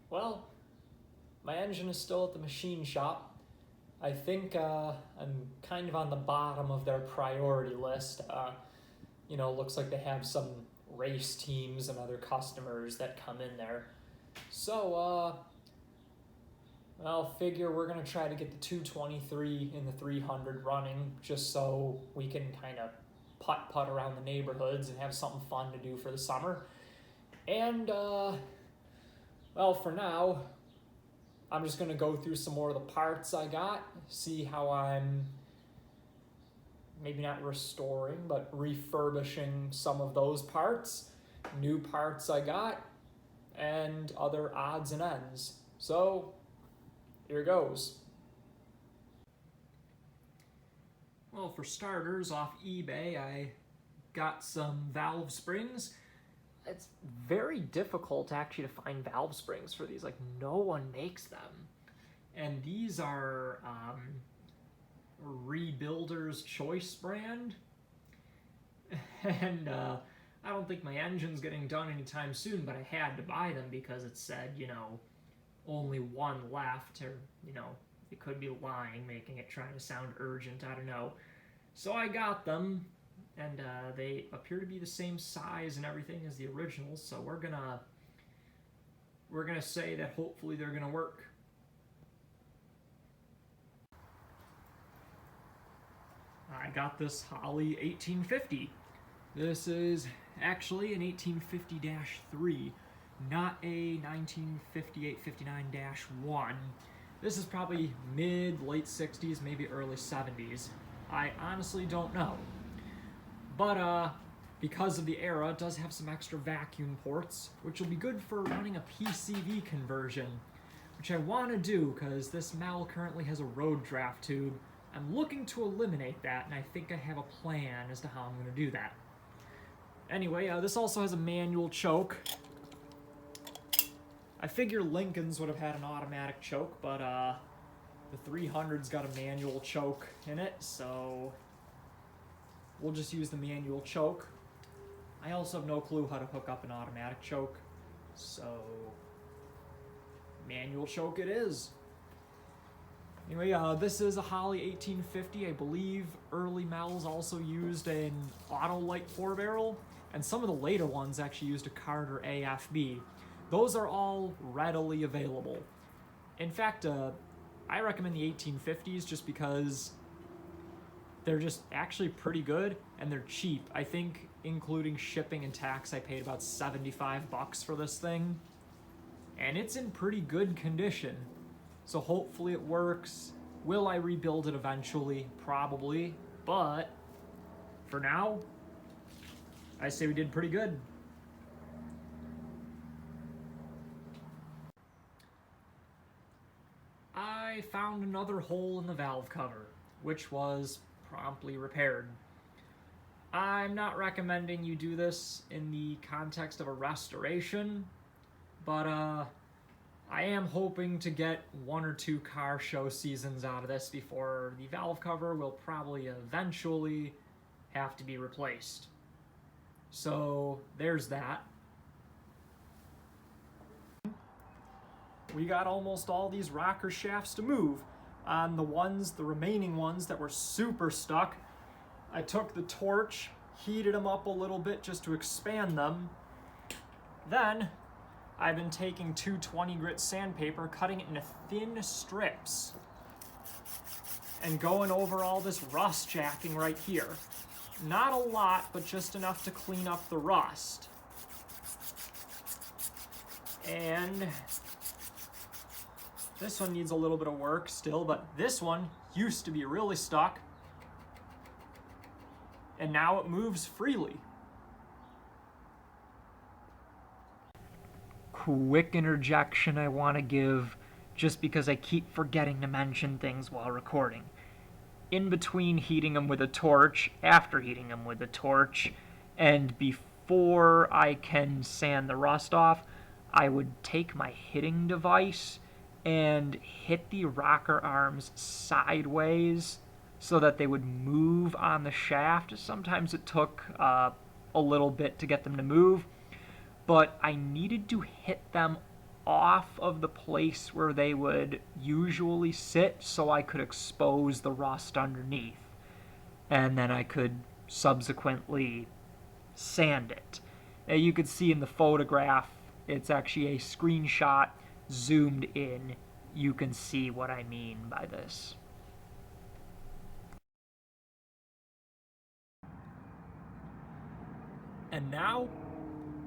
Well, my engine is still at the machine shop. I think I'm kind of on the bottom of their priority list. Looks like they have some race teams and other customers that come in there. So, I'll figure we're going to try to get the 223 and the 300 running just so we can kind of putt around the neighborhoods and have something fun to do for the summer. And, for now, I'm just going to go through some more of the parts I got, see how I'm maybe not restoring, but refurbishing some of those parts, new parts I got, and other odds and ends. So, here goes. Well, for starters, off eBay, I got some valve springs. It's very difficult actually to find valve springs for these. Like, no one makes them. And these are Rebuilder's Choice brand. And I don't think my engine's getting done anytime soon, but I had to buy them because it said, only one left, or, it could be lying, making it trying to sound urgent, I don't know. So I got them, and they appear to be the same size and everything as the originals, so we're gonna say that hopefully they're gonna work. I got this Holley 1850. This is actually an 1850-3, not a 1958-59-1. This is probably late 60s, maybe early 70s. I honestly don't know. But because of the era, it does have some extra vacuum ports, which will be good for running a PCV conversion, which I want to do because this MEL currently has a road draft tube. I'm looking to eliminate that, and I think I have a plan as to how I'm going to do that. Anyway, this also has a manual choke. I figure Lincoln's would have had an automatic choke, but the 300's got a manual choke in it, so we'll just use the manual choke. I also have no clue how to hook up an automatic choke, so manual choke it is. Anyway, this is a Holley 1850. I believe early MELs also used an Autolite 4-barrel, and some of the later ones actually used a Carter AFB. Those are all readily available. In fact, I recommend the 1850s just because they're just actually pretty good and they're cheap. I think including shipping and tax, I paid about $75 for this thing, and it's in pretty good condition. So hopefully it works. Will I rebuild it eventually? Probably. But for now, I say we did pretty good. I found another hole in the valve cover, which was promptly repaired. I'm not recommending you do this in the context of a restoration, but I am hoping to get 1 or 2 car show seasons out of this before the valve cover will probably eventually have to be replaced. So there's that. We got almost all these rocker shafts to move. On the remaining ones that were super stuck, I took the torch, heated them up a little bit just to expand them. Then I've been taking 220 grit sandpaper, cutting it into thin strips, and going over all this rust jacking right here. Not a lot, but just enough to clean up the rust. And this one needs a little bit of work still, but this one used to be really stuck, and now it moves freely. Quick interjection I want to give, just because I keep forgetting to mention things while recording. In between heating them with a torch, after heating them with a torch, and before I can sand the rust off, I would take my hitting device and hit the rocker arms sideways so that they would move on the shaft. Sometimes it took a little bit to get them to move, but I needed to hit them off of the place where they would usually sit so I could expose the rust underneath. And then I could subsequently sand it. You could see in the photograph, it's actually a screenshot zoomed in. You can see what I mean by this. And now,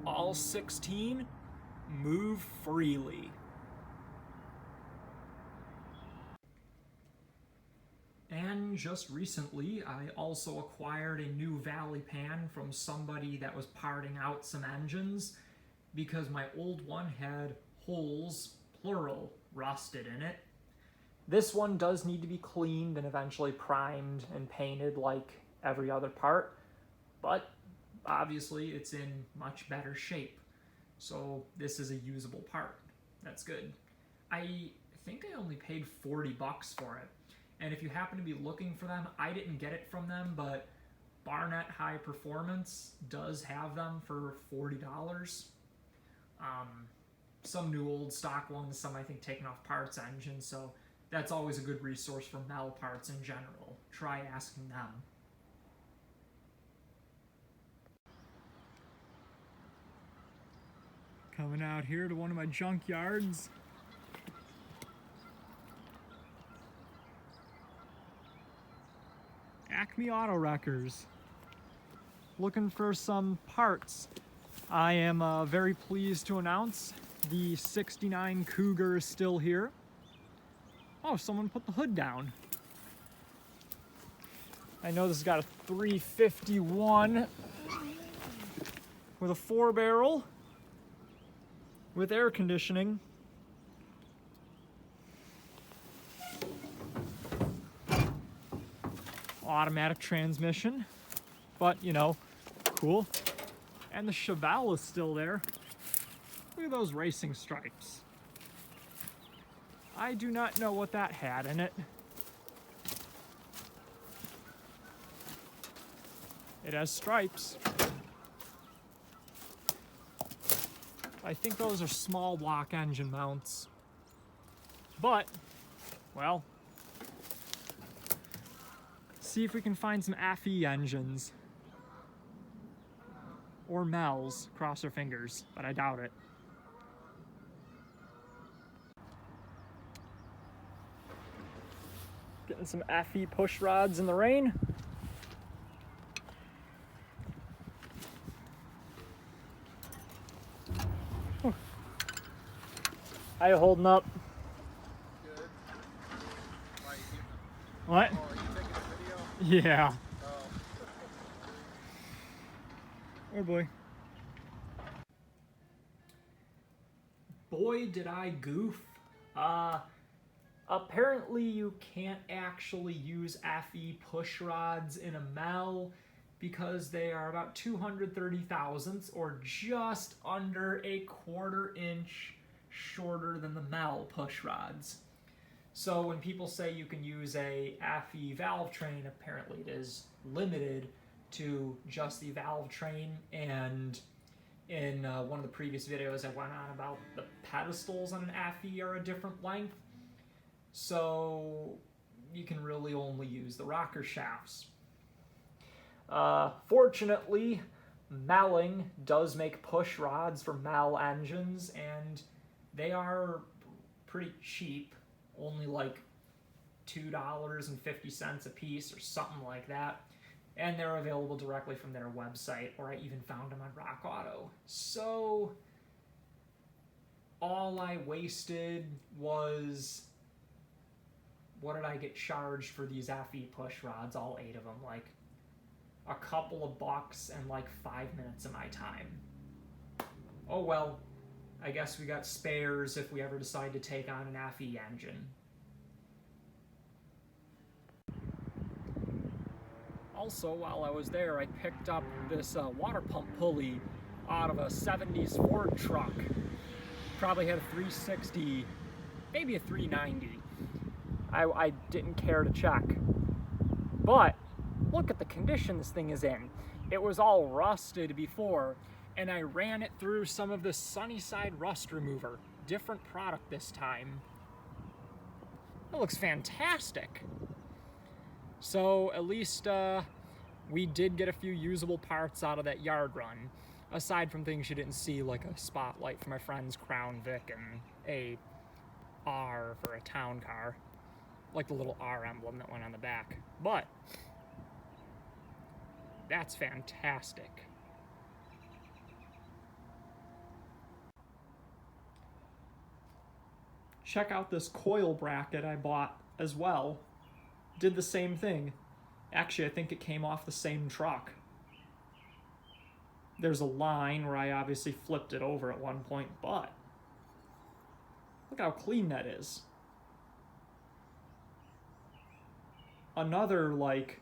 all 16 move freely. And just recently, I also acquired a new valley pan from somebody that was parting out some engines because my old one had holes, plural, rusted in it. This one does need to be cleaned and eventually primed and painted like every other part, but obviously it's in much better shape. So this is a usable part. That's good. I think I only paid $40 for it. And if you happen to be looking for them, I didn't get it from them, but Barnett High Performance does have them for $40. Some new old stock ones, some I think taken off parts engines, so that's always a good resource for MEL parts in general. Try asking them. Coming out here to one of my junkyards. Acme Auto Wreckers. Looking for some parts. I am very pleased to announce the 69 Cougar is still here. Oh, someone put the hood down. I know this has got a 351 with a 4-barrel with air conditioning. Automatic transmission, but you know, cool. And the Chevelle is still there. Look at those racing stripes. I do not know what that had in it. It has stripes. I think those are small block engine mounts. But, well, see if we can find some FE engines. Or MELs, cross our fingers, but I doubt it. Getting some FE push rods in the rain. Whew. How you holding up? Good. What? Oh, are you taking a video? Yeah. Oh. Oh boy. Boy, did I goof. Apparently you can't actually use FE push rods in a MEL because they are about 230 thousandths or just under a 1/4 inch shorter than the MEL push rods. So when people say you can use a FE valve train, apparently it is limited to just the valve train. And in one of the previous videos I went on about the pedestals on an FE are a different length. So you can really only use the rocker shafts. Fortunately, MELing does make push rods for MEL engines, and they are pretty cheap, only like $2.50 a piece or something like that. And they're available directly from their website, or I even found them on Rock Auto. So all I wasted was, what did I get charged for these FE push rods, all 8 of them? Like a couple of bucks and like 5 minutes of my time. Oh well, I guess we got spares if we ever decide to take on an FE engine. Also, while I was there, I picked up this water pump pulley out of a 70s Ford truck. Probably had a 360, maybe a 390. I didn't care to check. But look at the condition this thing is in. It was all rusted before, and I ran it through some of the Sunnyside rust remover. different product this time. It looks fantastic. So at least we did get a few usable parts out of that yard run, aside from things you didn't see, like a spotlight for my friend's Crown Vic and a R for a town car, like the little R emblem that went on the back. But that's fantastic. Check out this coil bracket I bought as well. Did the same thing. Actually, I think it came off the same truck. There's a line where I obviously flipped it over at one point, but look how clean that is. Another, like,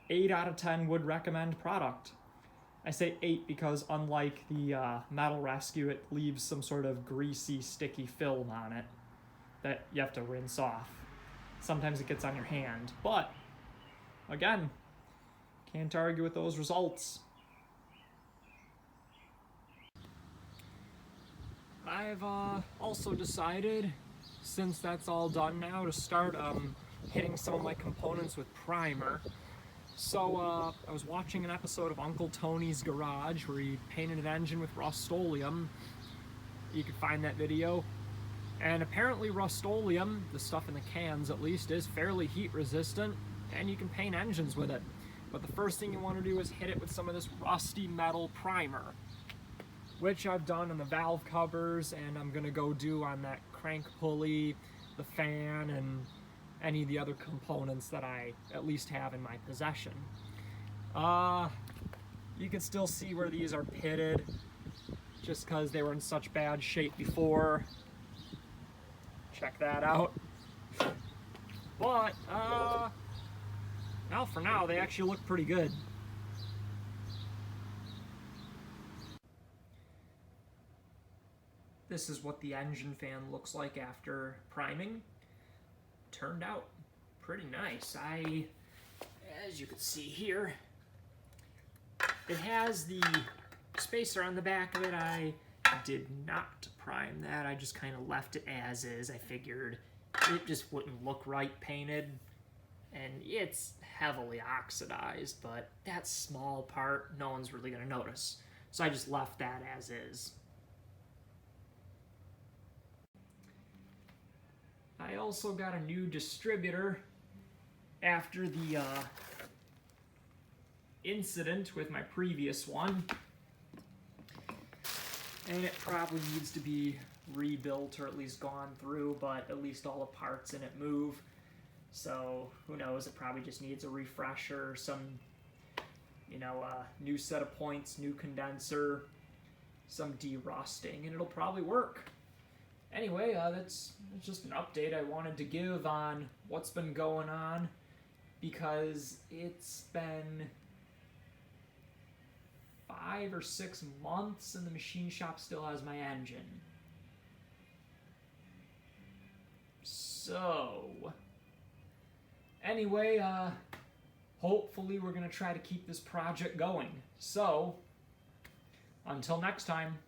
8 out of 10 would recommend product. I say 8 because unlike the Metal Rescue, it leaves some sort of greasy, sticky film on it that you have to rinse off. Sometimes it gets on your hand, but again, can't argue with those results. I've also decided, since that's all done now, to start hitting some of my components with primer. So I was watching an episode of Uncle Tony's Garage where he painted an engine with Rust-Oleum. You can find that video. And apparently Rust-Oleum, the stuff in the cans at least, is fairly heat resistant, and you can paint engines with it. But the first thing you want to do is hit it with some of this rusty metal primer, which I've done on the valve covers, and I'm going to go do on that crank pulley, the fan, and any of the other components that I at least have in my possession. You can still see where these are pitted, just because they were in such bad shape before. Check that out. But, well, for now, they actually look pretty good. This is what the engine fan looks like after priming. Turned out pretty nice. As you can see here, it has the spacer on the back of it. I did not prime that. I just kind of left it as is. I figured it just wouldn't look right painted, and it's heavily oxidized, but that small part, no one's really gonna notice. So I just left that as is. I also got a new distributor after the incident with my previous one, and it probably needs to be rebuilt or at least gone through, but at least all the parts in it move, so who knows, it probably just needs a refresher, some, you know, new set of points, new condenser, some de-rusting, and it'll probably work. Anyway, that's just an update I wanted to give on what's been going on, because it's been 5 or 6 months and the machine shop still has my engine. So, anyway, hopefully we're going to try to keep this project going. So, until next time.